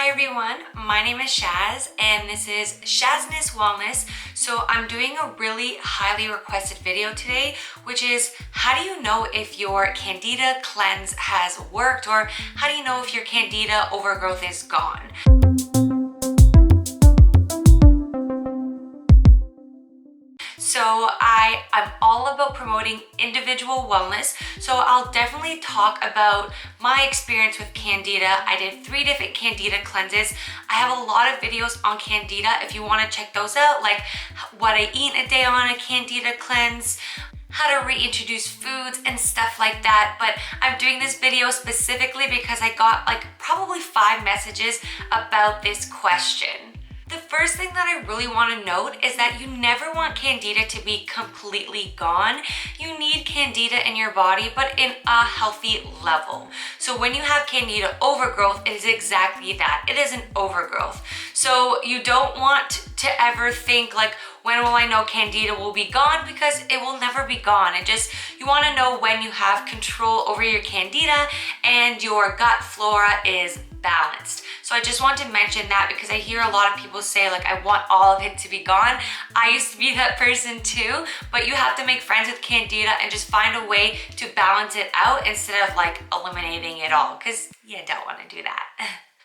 Hi everyone, my name is Shaz and this is Shazness Wellness. So I'm doing a really highly requested video today, which is how do you know if your Candida cleanse has worked, or how do you know if your Candida overgrowth is gone? So I'm all about promoting individual wellness. So I'll definitely talk about my experience with Candida. I did 3 different Candida cleanses. I have a lot of videos on Candida if you want to check those out, like what I eat a day on a Candida cleanse, how to reintroduce foods and stuff like that. But I'm doing this video specifically because I got like probably 5 messages about this question. The first thing that I really want to note is that you never want Candida to be completely gone. You need Candida in your body, but in a healthy level. So when you have Candida overgrowth, it is exactly that. It is an overgrowth. So you don't want to ever think like, when will I know Candida will be gone? Because it will never be gone. You want to know when you have control over your Candida and your gut flora is balanced. So I just want to mention that because I hear a lot of people say like, I want all of it to be gone. I used to be that person too, but you have to make friends with Candida and just find a way to balance it out instead of like eliminating it all, because you don't want to do that.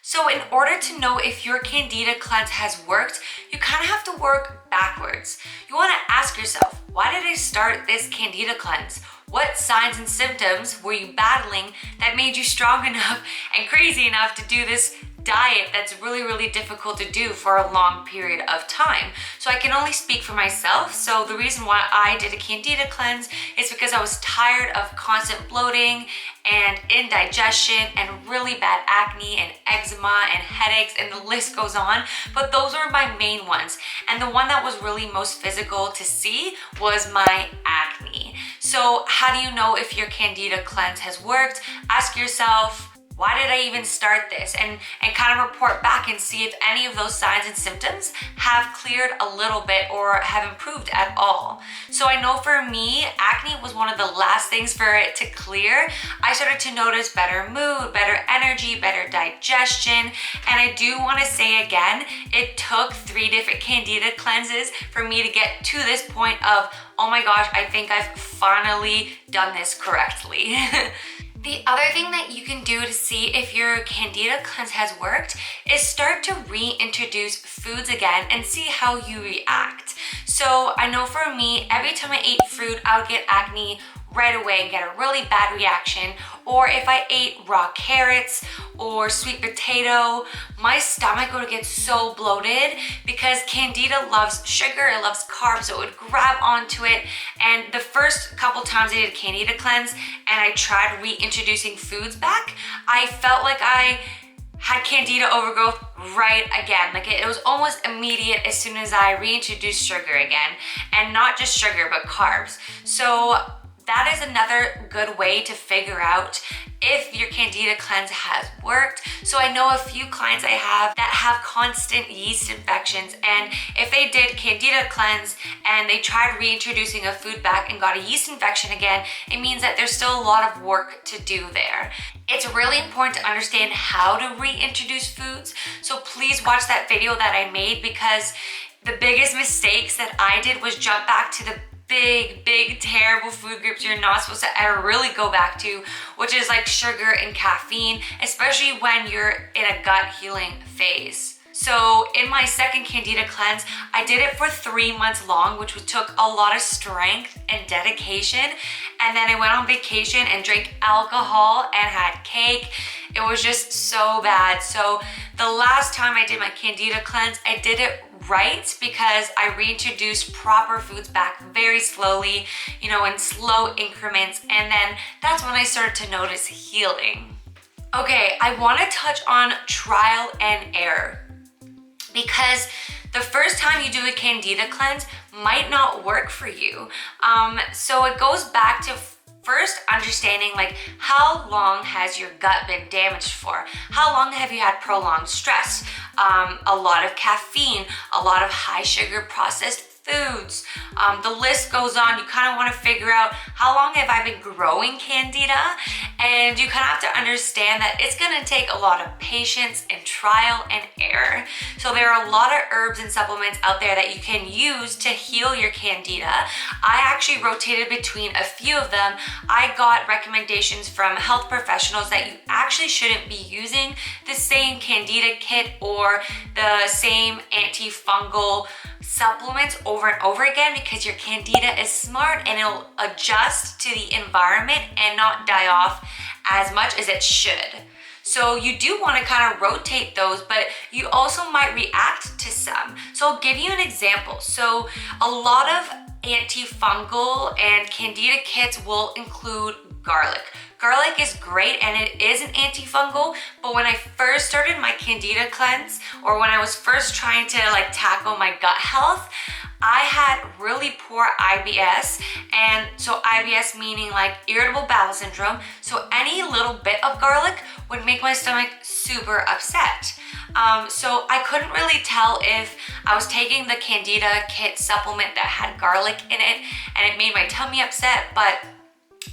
So in order to know if your Candida cleanse has worked, you kind of have to work backwards. You want to ask yourself, why did I start this Candida cleanse? What signs and symptoms were you battling that made you strong enough and crazy enough to do this diet that's really difficult to do for a long period of time? So I can only speak for myself. So the reason why I did a Candida cleanse is because I was tired of constant bloating and indigestion and really bad acne and eczema and headaches, and the list goes on. But those were my main ones. And the one that was really most physical to see was my acne. So how do you know if your Candida cleanse has worked? Ask yourself, why did I even start this? And kind of report back and see if any of those signs and symptoms have cleared a little bit or have improved at all. So I know for me, acne was one of the last things for it to clear. I started to notice better mood, better energy, better digestion. And I do want to say again, it took 3 different Candida cleanses for me to get to this point of, oh my gosh, I think I've finally done this correctly. The other thing that you can do to see if your Candida cleanse has worked is start to reintroduce foods again and see how you react. So I know for me, every time I ate fruit, I would get acne right away and get a really bad reaction. Or if I ate raw carrots or sweet potato, my stomach would get so bloated because Candida loves sugar, it loves carbs, so it would grab onto it. And the first couple times I did Candida cleanse and I tried reintroducing foods back, I felt like I had Candida overgrowth right again. Like it was almost immediate as soon as I reintroduced sugar again, and not just sugar, but carbs. So that is another good way to figure out if your Candida cleanse has worked. So I know a few clients I have that have constant yeast infections, and if they did Candida cleanse and they tried reintroducing a food back and got a yeast infection again, it means that there's still a lot of work to do there. It's really important to understand how to reintroduce foods. So please watch that video that I made, because the biggest mistakes that I did was jump back to the big terrible food groups you're not supposed to ever really go back to, which is like sugar and caffeine, especially when you're in a gut healing phase. So in my second Candida cleanse, I did it for 3 months long, which took a lot of strength and dedication. And then I went on vacation and drank alcohol and had cake. It was just so bad. So the last time I did my Candida cleanse, I did it right because I reintroduced proper foods back very slowly, in slow increments. And then that's when I started to notice healing. Okay, I want to touch on trial and error, because the first time you do a Candida cleanse might not work for you. So it goes back to first understanding like, how long has your gut been damaged for? How long have you had prolonged stress? A lot of caffeine, a lot of high sugar processed foods. The list goes on. You kind of want to figure out how long have I been growing Candida, and you kind of have to understand that it's going to take a lot of patience and trial and error. So there are a lot of herbs and supplements out there that you can use to heal your Candida. I actually rotated between a few of them. I got recommendations from health professionals that you actually shouldn't be using the same Candida kit or the same antifungal supplements over and over again, because your Candida is smart and it'll adjust to the environment and not die off as much as it should. So you do want to kind of rotate those, but you also might react to some. So I'll give you an example. So a lot of antifungal and Candida kits will include garlic. Garlic is great and it is an antifungal, but when I first started my Candida cleanse, or when I was first trying to like tackle my gut health, I had really poor IBS. And so IBS meaning like irritable bowel syndrome. So any little bit of garlic would make my stomach super upset. So I couldn't really tell if I was taking the Candida kit supplement that had garlic in it and it made my tummy upset, but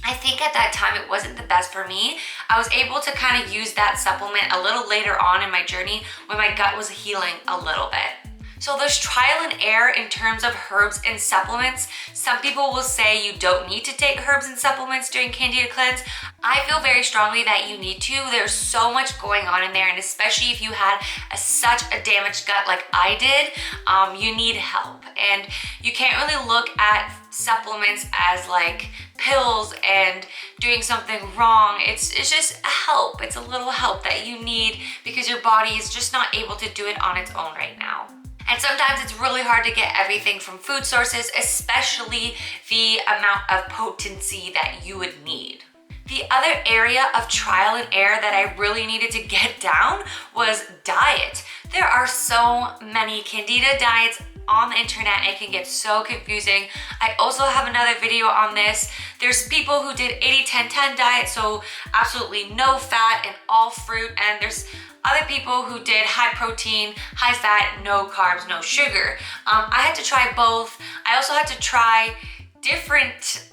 I think at that time it wasn't the best for me. I was able to kind of use that supplement a little later on in my journey when my gut was healing a little bit. So there's trial and error in terms of herbs and supplements. Some people will say you don't need to take herbs and supplements during Candida cleanse. I feel very strongly that you need to. There's so much going on in there, and especially if you had such a damaged gut like I did, you need help. And you can't really look at supplements as like pills and doing something wrong. It's just a help. It's a little help that you need because your body is just not able to do it on its own right now. And sometimes it's really hard to get everything from food sources, especially the amount of potency that you would need. The other area of trial and error that I really needed to get down was diet. There are so many Candida diets on the internet. It can get so confusing. I also have another video on this. There's people who did 80-10-10 diet, so absolutely no fat and all fruit, and there's other people who did high protein, high fat, no carbs, no sugar. I had to try both. I also had to try different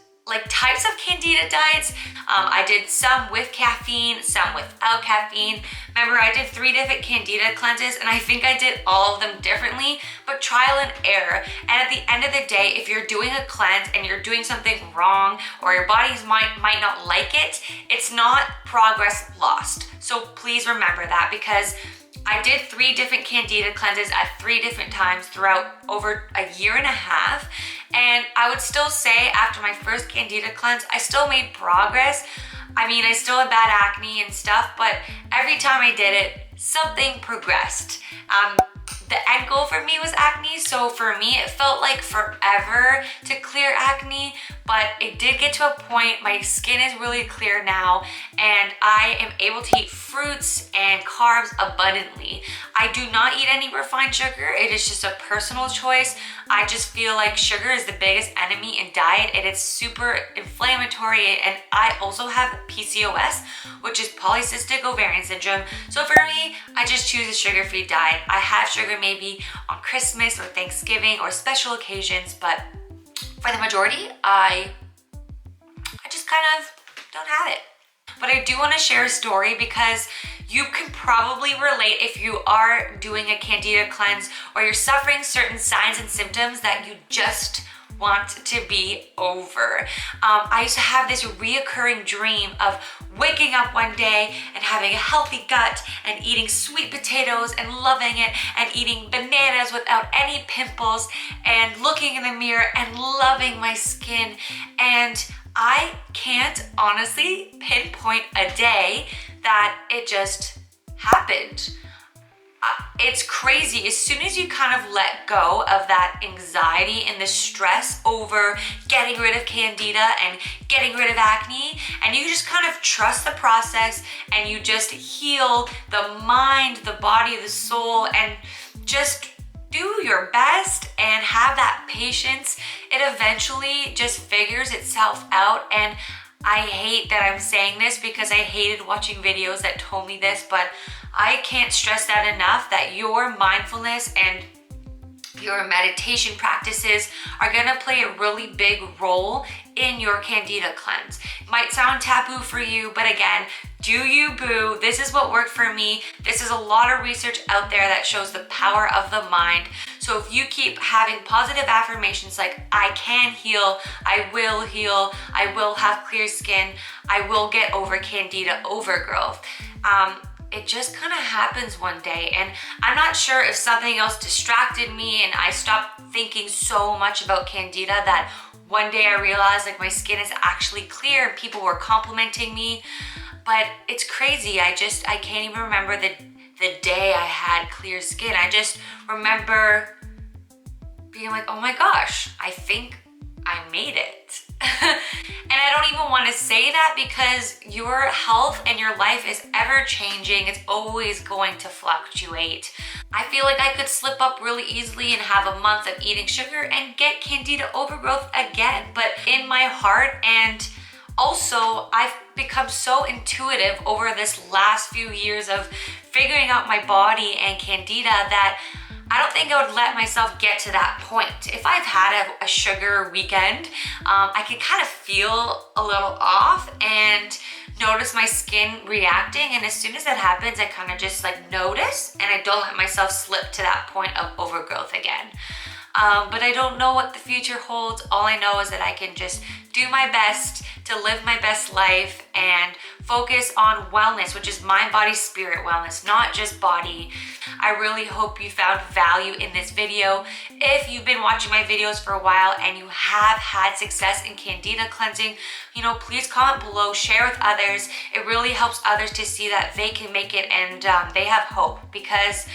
types of Candida diets. I did some with caffeine, some without caffeine. Remember, I did 3 different Candida cleanses, and I think I did all of them differently, but trial and error. And at the end of the day, if you're doing a cleanse and you're doing something wrong, or your body might not like it, it's not progress lost. So please remember that, because I did 3 different Candida cleanses at 3 different times throughout over a year and a half. And I would still say after my first Candida cleanse, I still made progress. I mean, I still had bad acne and stuff, but every time I did it, something progressed. The end goal for me was acne, so for me, it felt like forever to clear acne, but it did get to a point, my skin is really clear now, and I am able to eat fruits and carbs abundantly. I do not eat any refined sugar. It is just a personal choice. I just feel like sugar is the biggest enemy in diet, and it's super inflammatory, and I also have PCOS, which is polycystic ovarian syndrome. So for me, I just choose a sugar-free diet. I have sugar maybe on Christmas or Thanksgiving or special occasions, but for the majority, I just kind of don't have it. But I do want to share a story because you can probably relate if you are doing a Candida cleanse or you're suffering certain signs and symptoms that you just want to be over. I used to have this reoccurring dream of waking up one day and having a healthy gut and eating sweet potatoes and loving it, and eating bananas without any pimples, and looking in the mirror and loving my skin. And I can't honestly pinpoint a day that it just happened. It's crazy. As soon as you kind of let go of that anxiety and the stress over getting rid of Candida and getting rid of acne, and you just kind of trust the process and you just heal the mind, the body, the soul, and just do your best and have that patience, it eventually just figures itself out. And I hate that I'm saying this because I hated watching videos that told me this, but I can't stress that enough, that your mindfulness and your meditation practices are gonna play a really big role in your Candida cleanse. It might sound taboo for you, but again, do you boo. This is what worked for me. This is a lot of research out there that shows the power of the mind. So if you keep having positive affirmations like, I can heal, I will have clear skin, I will get over Candida overgrowth. It just kind of happens one day, and I'm not sure if something else distracted me and I stopped thinking so much about Candida that one day I realized like my skin is actually clear and people were complimenting me. But it's crazy. I can't even remember the day I had clear skin. I just remember being like, oh my gosh, I think I made it. And I don't even want to say that because your health and your life is ever changing. It's always going to fluctuate. I feel like I could slip up really easily and have a month of eating sugar and get Candida overgrowth again. But in my heart, and also I've become so intuitive over this last few years of figuring out my body and Candida that I don't think I would let myself get to that point. If I've had a sugar weekend, I can kind of feel a little off and notice my skin reacting. And as soon as that happens, I kind of just like notice and I don't let myself slip to that point of overgrowth again. But I don't know what the future holds. All I know is that I can just do my best to live my best life and focus on wellness, which is mind, body, spirit wellness, not just body. I really hope you found value in this video. If you've been watching my videos for a while and you have had success in Candida cleansing, please comment below, share with others. It really helps others to see that they can make it and they have hope, because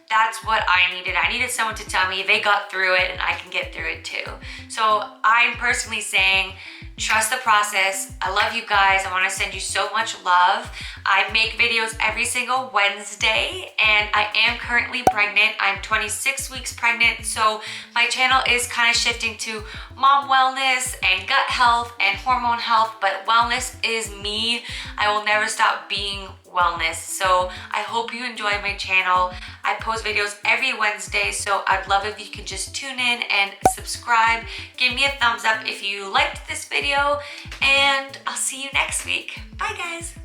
that's what I needed. I needed someone to tell me they got through it and I can get through it too. So I'm personally saying, trust the process. I love you guys. I want to send you so much love. I make videos every single Wednesday and I am currently pregnant. I'm 26 weeks pregnant. So my channel is kind of shifting to mom wellness and gut health and hormone health, but wellness is me. I will never stop being wellness. So I hope you enjoy my channel. I post videos every Wednesday, so I'd love if you could just tune in and subscribe. Give me a thumbs up if you liked this video, and I'll see you next week. Bye guys.